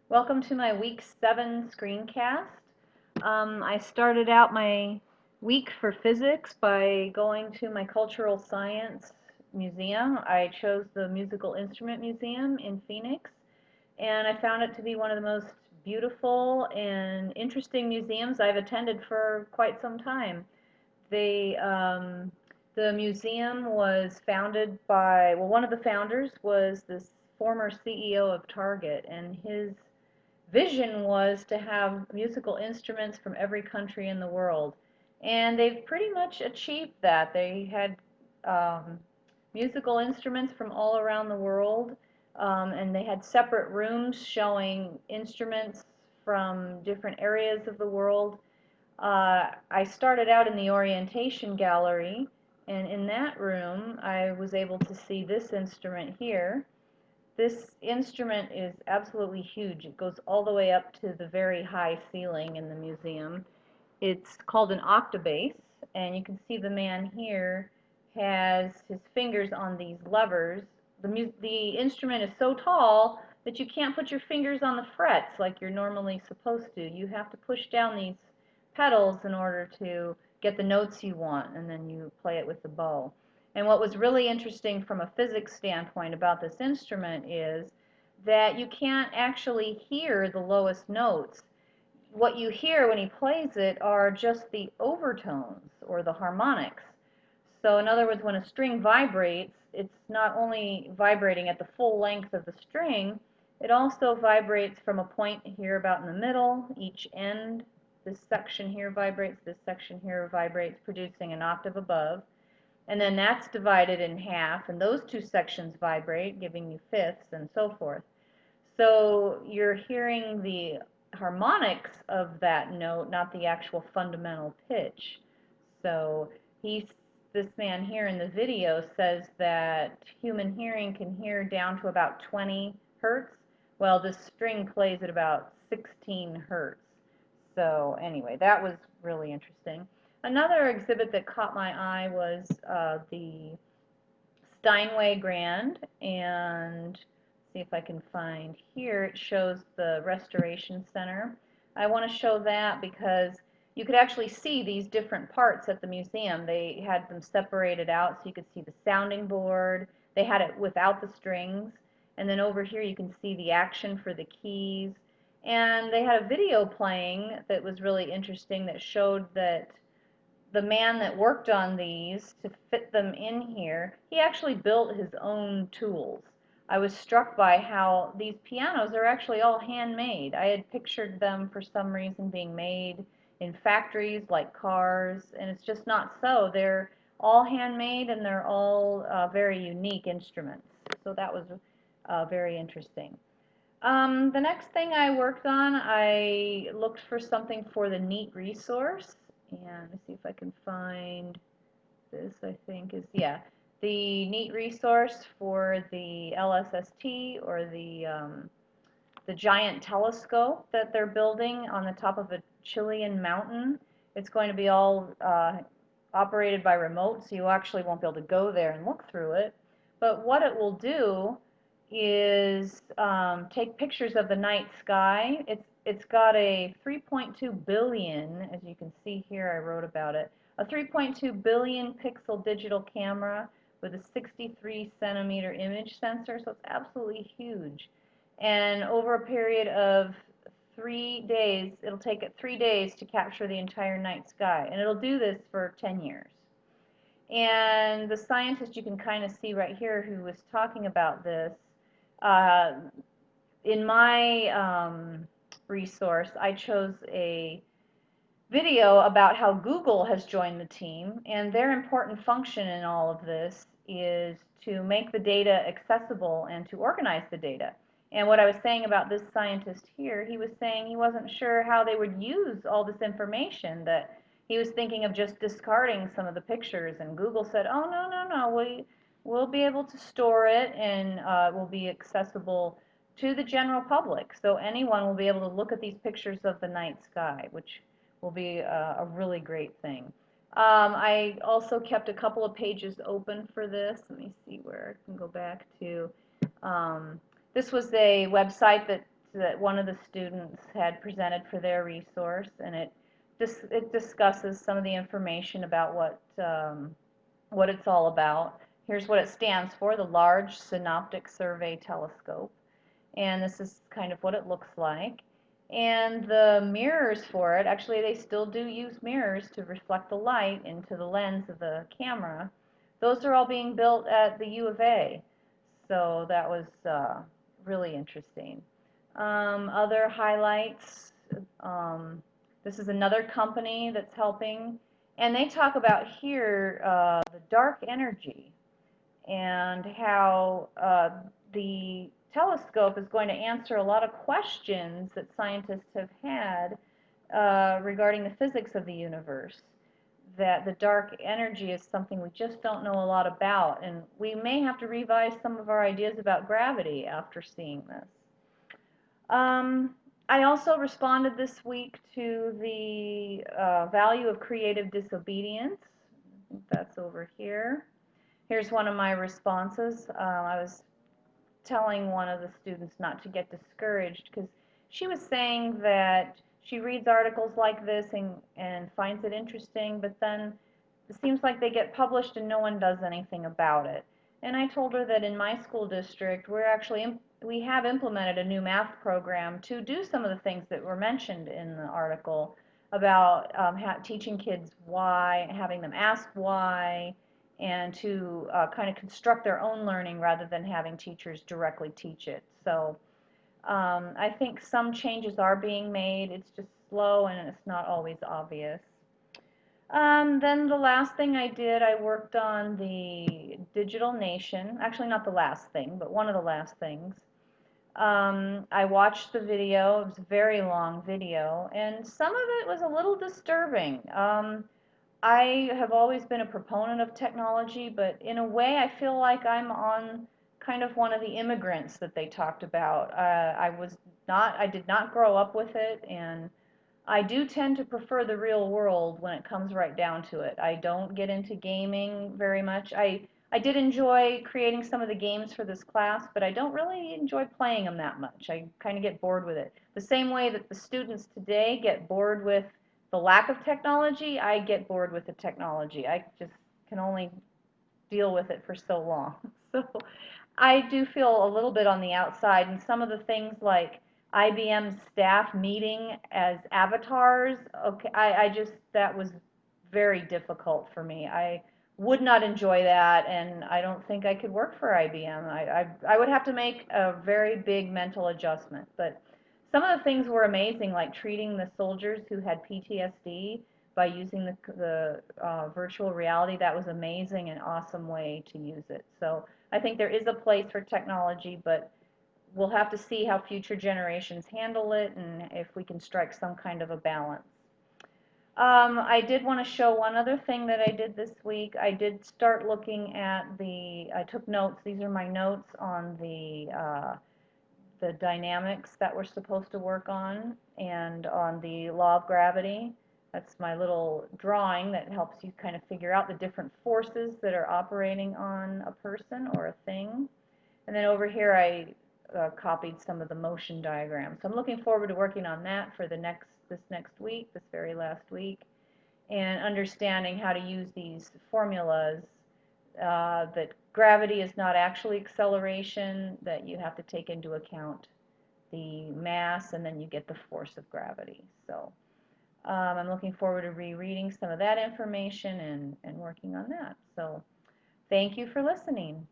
Welcome to my week 7 screencast. I started out my week for physics by going to my cultural science museum. I chose the Musical Instrument Museum in Phoenix, and I found it to be one of the most beautiful and interesting museums I've attended for quite some time. They, the museum was founded by, well, one of the founders was this former CEO of Target, and his vision was to have musical instruments from every country in the world. And they've pretty much achieved that. They had musical instruments from all around the world, and they had separate rooms showing instruments from different areas of the world. I started out in the orientation gallery, and in that room I was able to see this instrument here. This instrument is absolutely huge. It goes all the way up to the very high ceiling in the museum. It's called an octabass, and you can see the man here has his fingers on these levers. The instrument is so tall that you can't put your fingers on the frets like you're normally supposed to. You have to push down these pedals in order to get the notes you want, and then you play it with the bow. And what was really interesting from a physics standpoint about this instrument is that you can't actually hear the lowest notes. What you hear when he plays it are just the overtones or the harmonics. So in other words, when a string vibrates, it's not only vibrating at the full length of the string, it also vibrates from a point here about in the middle, each end. This section here vibrates, this section here vibrates, producing an octave above. And then that's divided in half, and those two sections vibrate, giving you fifths and so forth. So you're hearing the harmonics of that note, not the actual fundamental pitch. So this man here in the video says that human hearing can hear down to about 20 hertz. Well, this string plays at about 16 hertz. So anyway, that was really interesting. Another exhibit that caught my eye was the Steinway Grand, and see if I can find here, it shows the Restoration Center. I want to show that because you could actually see these different parts at the museum. They had them separated out so you could see the sounding board. They had it without the strings. And then over here you can see the action for the keys. And they had a video playing that was really interesting that showed that the man that worked on these to fit them in here, he actually built his own tools. I was struck by how these pianos are actually all handmade. I had pictured them for some reason being made in factories like cars, and it's just not so. They're all handmade, and they're all very unique instruments. So that was very interesting. The next thing I worked on, I looked for something for the NEAT resource, and let's see if I can find this. I think is, yeah, the NEAT resource for the LSST, or the giant telescope that they're building on the top of a Chilean mountain. It's going to be all operated by remote, so you actually won't be able to go there and look through it. But what it will do is take pictures of the night sky. It's got a 3.2 billion, as you can see here, I wrote about it, a 3.2 billion pixel digital camera with a 63 centimeter image sensor, so it's absolutely huge. And over a period of 3 days, it'll take it 3 days to capture the entire night sky, and it'll do this for 10 years. And the scientist you can kind of see right here who was talking about this, in my resource, I chose a video about how Google has joined the team, and their important function in all of this is to make the data accessible and to organize the data. And what I was saying about this scientist here, he was saying he wasn't sure how they would use all this information, that he was thinking of just discarding some of the pictures, and Google said, oh, no, no, no, we'll be able to store it, and it will be accessible to the general public. So anyone will be able to look at these pictures of the night sky, which will be a really great thing. I also kept a couple of pages open for this. Let me see where I can go back to. This was a website that that one of the students had presented for their resource, and it discusses some of the information about what it's all about. Here's what it stands for: the Large Synoptic Survey Telescope. And this is kind of what it looks like. And the mirrors for it, actually they still do use mirrors to reflect the light into the lens of the camera. Those are all being built at the U of A. So that was really interesting. Other highlights, this is another company that's helping, and they talk about here the dark energy and how the telescope is going to answer a lot of questions that scientists have had regarding the physics of the universe. That the dark energy is something we just don't know a lot about, and we may have to revise some of our ideas about gravity after seeing this. I also responded this week to the value of creative disobedience. I think that's over here. Here's one of my responses. I was telling one of the students not to get discouraged because she was saying that she reads articles like this and finds it interesting, but then it seems like they get published and no one does anything about it. And I told her that in my school district, we have implemented a new math program to do some of the things that were mentioned in the article about teaching kids why, having them ask why, and to kind of construct their own learning rather than having teachers directly teach it. So I think some changes are being made. It's just slow and it's not always obvious. Then the last thing I did, I worked on the Digital Nation. Actually, not the last thing, but one of the last things. I watched the video. It was a very long video, and some of it was a little disturbing. I have always been a proponent of technology, but in a way I feel like I'm on kind of one of the immigrants that they talked about. I did not grow up with it, and I do tend to prefer the real world when it comes right down to it. I don't get into gaming very much. I did enjoy creating some of the games for this class, but I don't really enjoy playing them that much. I kind of get bored with it. The same way that the students today get bored with the lack of technology, I get bored with the technology. I just can only deal with it for so long. So I do feel a little bit on the outside, and some of the things like IBM staff meeting as avatars, okay, that was very difficult for me. I would not enjoy that, and I don't think I could work for IBM. I would have to make a very big mental adjustment. But some of the things were amazing, like treating the soldiers who had PTSD by using the virtual reality. That was amazing and awesome way to use it. So I think there is a place for technology, but we'll have to see how future generations handle it and if we can strike some kind of a balance. I did want to show one other thing that I did this week. I did start looking at I took notes. These are my notes on the dynamics that we're supposed to work on and on the law of gravity. That's my little drawing that helps you kind of figure out the different forces that are operating on a person or a thing. And then over here I copied some of the motion diagrams. So I'm looking forward to working on that for this next week, this very last week, and understanding how to use these formulas that gravity is not actually acceleration, that you have to take into account the mass, and then you get the force of gravity. So I'm looking forward to rereading some of that information and working on that. So thank you for listening.